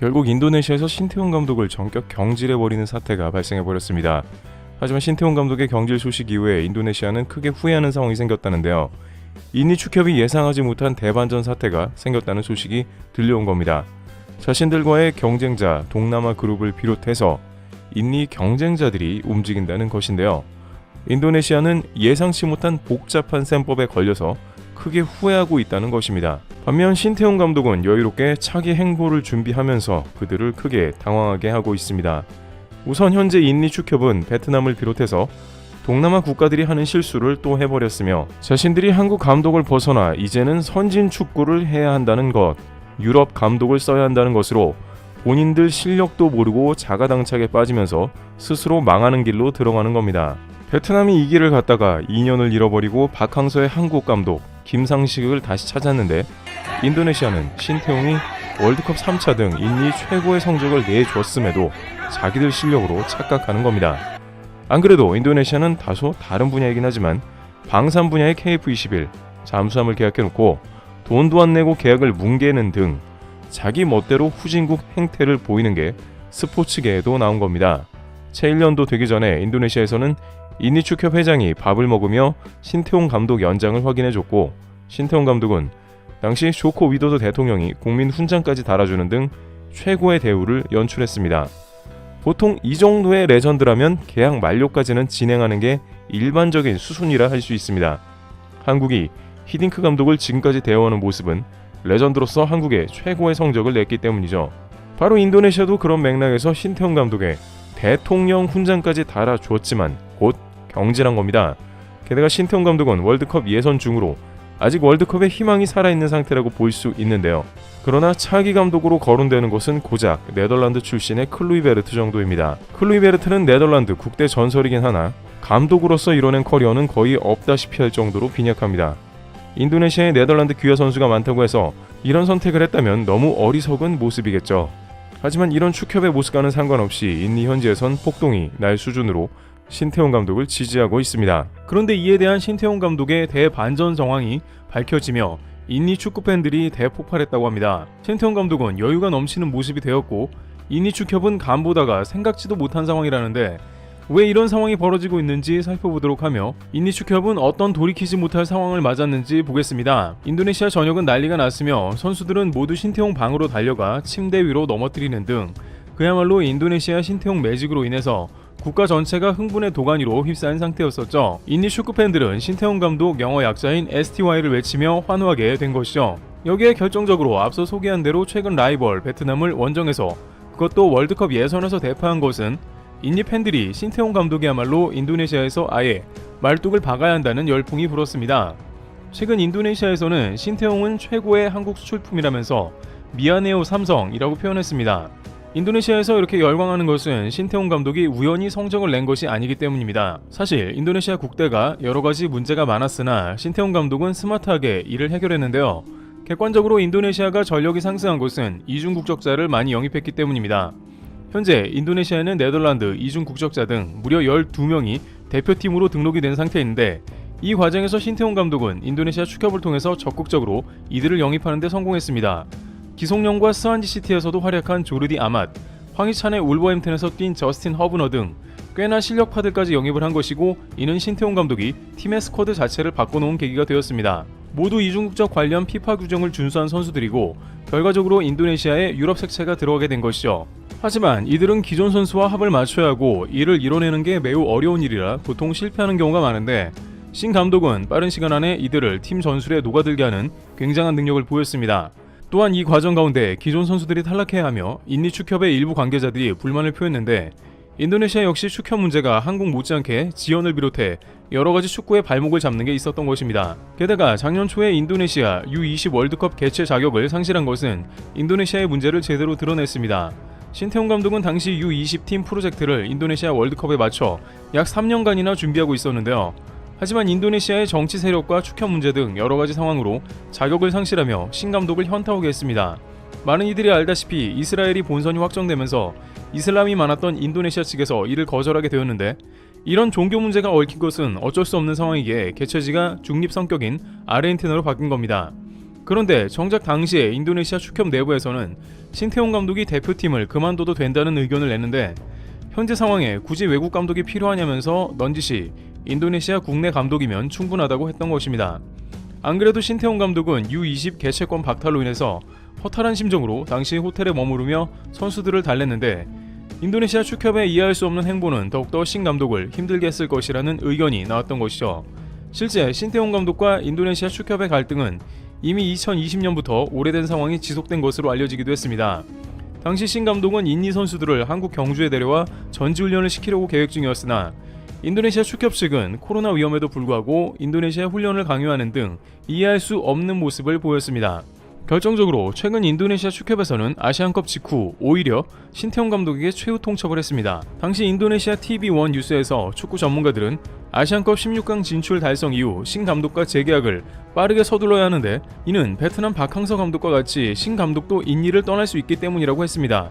결국 인도네시아에서 신태용 감독을 전격 경질해버리는 사태가 발생해버렸습니다. 하지만 신태용 감독의 경질 소식 이후에 인도네시아는 크게 후회하는 상황이 생겼다는데요. 인니 축협이 예상하지 못한 대반전 사태가 생겼다는 소식이 들려온 겁니다. 자신들과의 경쟁자 동남아 그룹을 비롯해서 인니 경쟁자들이 움직인다는 것인데요. 인도네시아는 예상치 못한 복잡한 셈법에 걸려서 크게 후회하고 있다는 것입니다. 반면 신태용 감독은 여유롭게 차기 행보를 준비하면서 그들을 크게 당황하게 하고 있습니다. 우선 현재 인니 축협은 베트남을 비롯해서 동남아 국가들이 하는 실수를 또 해버렸으며 자신들이 한국 감독을 벗어나 이제는 선진 축구를 해야 한다는 것, 유럽 감독을 써야 한다는 것으로 본인들 실력도 모르고 자가당착에 빠지면서 스스로 망하는 길로 들어가는 겁니다. 베트남이 이 길을 갔다가 2년을 잃어버리고 박항서의 한국 감독 김상식을 다시 찾았는데 인도네시아는 신태용이 월드컵 3차 등 인니 최고의 성적을 내줬음에도 자기들 실력으로 착각하는 겁니다. 안 그래도 인도네시아는 다소 다른 분야이긴 하지만 방산 분야의 KF21 잠수함을 계약해놓고 돈도 안 내고 계약을 뭉개는 등 자기 멋대로 후진국 행태를 보이는 게 스포츠계에도 나온 겁니다. 채 1년도 되기 전에 인도네시아에서는 인니 축협 회장이 밥을 먹으며 신태용 감독 연장을 확인해줬고 신태용 감독은 당시 조코 위도도 대통령이 국민 훈장까지 달아주는 등 최고의 대우를 연출했습니다. 보통 이 정도의 레전드라면 계약 만료까지는 진행하는 게 일반적인 수순이라 할 수 있습니다. 한국이 히딩크 감독을 지금까지 대우하는 모습은 레전드로서 한국의 최고의 성적을 냈기 때문이죠. 바로 인도네시아도 그런 맥락에서 신태용 감독의 대통령 훈장까지 달아줬지만 곧 경질한 겁니다. 게다가 신태용 감독은 월드컵 예선 중으로 아직 월드컵에 희망이 살아있는 상태라고 볼 수 있는데요. 그러나 차기 감독으로 거론되는 것은 고작 네덜란드 출신의 클루이 베르트 정도입니다. 클루이 베르트는 네덜란드 국대 전설이긴 하나 감독으로서 이뤄낸 커리어는 거의 없다시피 할 정도로 빈약합니다. 인도네시아에 네덜란드 귀화 선수가 많다고 해서 이런 선택을 했다면 너무 어리석은 모습이겠죠. 하지만 이런 축협의 모습과는 상관없이 인니 현지에선 폭동이 날 수준으로 신태용 감독을 지지하고 있습니다. 그런데 이에 대한 신태용 감독의 대반전 정황이 밝혀지며 인니 축구 팬들이 대폭발했다고 합니다. 신태용 감독은 여유가 넘치는 모습이 되었고 인니 축협은 간보다가 생각지도 못한 상황이라는데 왜 이런 상황이 벌어지고 있는지 살펴보도록 하며 인니 축협은 어떤 돌이키지 못할 상황을 맞았는지 보겠습니다. 인도네시아 전역은 난리가 났으며 선수들은 모두 신태용 방으로 달려가 침대 위로 넘어뜨리는 등 그야말로 인도네시아 신태용 매직으로 인해서 국가 전체가 흥분의 도가니로 휩싸인 상태였었죠. 인니 축구 팬들은 신태용 감독 영어 약자인 STY를 외치며 환호하게 된 것이죠. 여기에 결정적으로 앞서 소개한 대로 최근 라이벌 베트남을 원정에서 그것도 월드컵 예선에서 대파한 것은 인니 팬들이 신태용 감독이야말로 인도네시아에서 아예 말뚝을 박아야 한다는 열풍이 불었습니다. 최근 인도네시아에서는 신태용은 최고의 한국 수출품이라면서 미안해요 삼성이라고 표현했습니다. 인도네시아에서 이렇게 열광하는 것은 신태용 감독이 우연히 성적을 낸 것이 아니기 때문입니다. 사실 인도네시아 국대가 여러가지 문제가 많았으나 신태용 감독은 스마트하게 이를 해결했는데요. 객관적으로 인도네시아가 전력이 상승한 것은 이중 국적자를 많이 영입했기 때문입니다. 현재 인도네시아에는 네덜란드 이중 국적자 등 무려 12명이 대표팀으로 등록이 된 상태인데 이 과정에서 신태용 감독은 인도네시아 축협을 통해서 적극적으로 이들을 영입하는 데 성공했습니다. 기송령과 스완지시티에서도 활약한 조르디 아맛, 황희찬의 울버햄튼에서 뛴 저스틴 허브너 등 꽤나 실력파들까지 영입을 한 것이고 이는 신태용 감독이 팀의 스쿼드 자체를 바꿔놓은 계기가 되었습니다. 모두 이중국적 관련 피파 규정을 준수한 선수들이고 결과적으로 인도네시아에 유럽 색채가 들어가게 된 것이죠. 하지만 이들은 기존 선수와 합을 맞춰야 하고 이를 이뤄내는 게 매우 어려운 일이라 보통 실패하는 경우가 많은데 신 감독은 빠른 시간 안에 이들을 팀 전술에 녹아들게 하는 굉장한 능력을 보였습니다. 또한 이 과정 가운데 기존 선수들이 탈락해야 하며 인니 축협의 일부 관계자들이 불만을 표했는데 인도네시아 역시 축협 문제가 한국 못지않게 지연을 비롯해 여러가지 축구의 발목을 잡는 게 있었던 것입니다. 게다가 작년 초에 인도네시아 U20 월드컵 개최 자격을 상실한 것은 인도네시아의 문제를 제대로 드러냈습니다. 신태용 감독은 당시 U20 팀 프로젝트를 인도네시아 월드컵에 맞춰 약 3년간이나 준비하고 있었는데요. 하지만 인도네시아의 정치 세력과 축협 문제 등 여러가지 상황으로 자격을 상실하며 신 감독을 현타오게 했습니다. 많은 이들이 알다시피 이스라엘이 본선이 확정되면서 이슬람이 많았던 인도네시아 측에서 이를 거절하게 되었는데 이런 종교 문제가 얽힌 것은 어쩔 수 없는 상황이기에 개최지가 중립 성격인 아르헨티나로 바뀐 겁니다. 그런데 정작 당시에 인도네시아 축협 내부에서는 신태용 감독이 대표팀을 그만둬도 된다는 의견을 냈는데 현재 상황에 굳이 외국 감독이 필요하냐면서 넌지시 인도네시아 국내 감독이면 충분하다고 했던 것입니다. 안 그래도 신태용 감독은 U20 개최권 박탈로 인해서 허탈한 심정으로 당시 호텔에 머무르며 선수들을 달랬는데 인도네시아 축협의 이해할 수 없는 행보는 더욱더 신 감독을 힘들게 했을 것이라는 의견이 나왔던 것이죠. 실제 신태용 감독과 인도네시아 축협의 갈등은 이미 2020년부터 오래된 상황이 지속된 것으로 알려지기도 했습니다. 당시 신 감독은 인니 선수들을 한국 경주에 데려와 전지훈련을 시키려고 계획 중이었으나 인도네시아 축협 측은 코로나 위험에도 불구하고 인도네시아 훈련을 강요하는 등 이해할 수 없는 모습을 보였습니다. 결정적으로 최근 인도네시아 축협에서는 아시안컵 직후 오히려 신태용 감독에게 최후 통첩을 했습니다. 당시 인도네시아 TV1 뉴스에서 축구 전문가들은 아시안컵 16강 진출 달성 이후 신 감독과 재계약을 빠르게 서둘러야 하는데 이는 베트남 박항서 감독과 같이 신 감독도 인니를 떠날 수 있기 때문이라고 했습니다.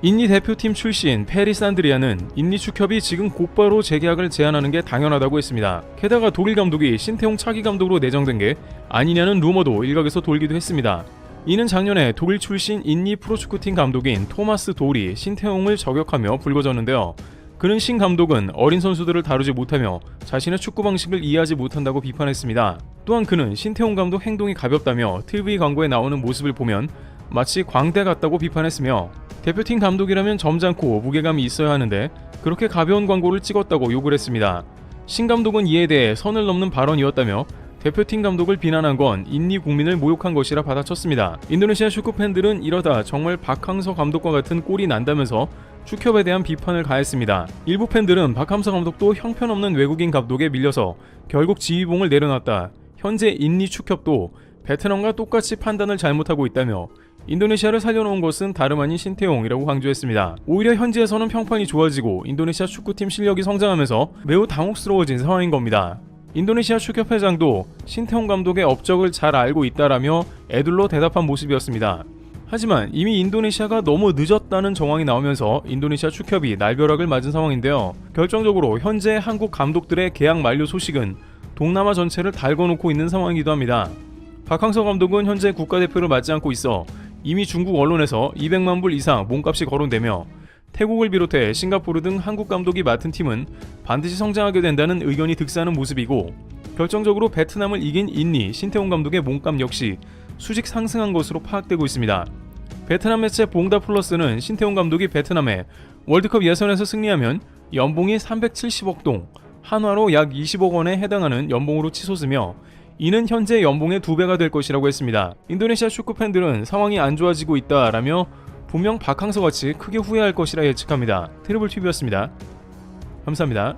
인니 대표팀 출신 페리 산드리아는 인니 축협이 지금 곧바로 재계약을 제안하는 게 당연하다고 했습니다. 게다가 독일 감독이 신태용 차기 감독으로 내정된 게 아니냐는 루머도 일각에서 돌기도 했습니다. 이는 작년에 독일 출신 인니 프로축구팀 감독인 토마스 돌이 신태용을 저격하며 불거졌는데요. 그는 신 감독은 어린 선수들을 다루지 못하며 자신의 축구 방식을 이해하지 못한다고 비판했습니다. 또한 그는 신태용 감독 행동이 가볍다며 TV 광고에 나오는 모습을 보면 마치 광대 같다고 비판했으며 대표팀 감독이라면 점잖고 무게감이 있어야 하는데 그렇게 가벼운 광고를 찍었다고 욕을 했습니다. 신 감독은 이에 대해 선을 넘는 발언이었다며 대표팀 감독을 비난한 건 인니 국민을 모욕한 것이라 받아쳤습니다. 인도네시아 축구 팬들은 이러다 정말 박항서 감독과 같은 꼴이 난다면서 축협에 대한 비판을 가했습니다. 일부 팬들은 박항서 감독도 형편없는 외국인 감독에 밀려서 결국 지휘봉을 내려놨다. 현재 인니 축협도 베트남과 똑같이 판단을 잘못하고 있다며 인도네시아를 살려놓은 것은 다름 아닌 신태용이라고 강조했습니다. 오히려 현지에서는 평판이 좋아지고 인도네시아 축구팀 실력이 성장하면서 매우 당혹스러워진 상황인 겁니다. 인도네시아 축협회장도 신태용 감독의 업적을 잘 알고 있다라며 애둘러 대답한 모습이었습니다. 하지만 이미 인도네시아가 너무 늦었다는 정황이 나오면서 인도네시아 축협이 날벼락을 맞은 상황인데요. 결정적으로 현재 한국 감독들의 계약 만료 소식은 동남아 전체를 달궈놓고 있는 상황이기도 합니다. 박항서 감독은 현재 국가대표를 맡지 않고 있어 이미 중국 언론에서 200만 불 이상 몸값이 거론되며 태국을 비롯해 싱가포르 등 한국 감독이 맡은 팀은 반드시 성장하게 된다는 의견이 득세하는 모습이고 결정적으로 베트남을 이긴 인니 신태용 감독의 몸값 역시 수직 상승한 것으로 파악되고 있습니다. 베트남 매체 봉다 플러스는 신태용 감독이 베트남에 월드컵 예선에서 승리하면 연봉이 370억 동, 한화로 약 20억 원에 해당하는 연봉으로 치솟으며 이는 현재 연봉의 2배가 될 것이라고 했습니다. 인도네시아 축구 팬들은 상황이 안 좋아지고 있다라며 분명 박항서같이 크게 후회할 것이라 예측합니다. 트리블TV였습니다. 감사합니다.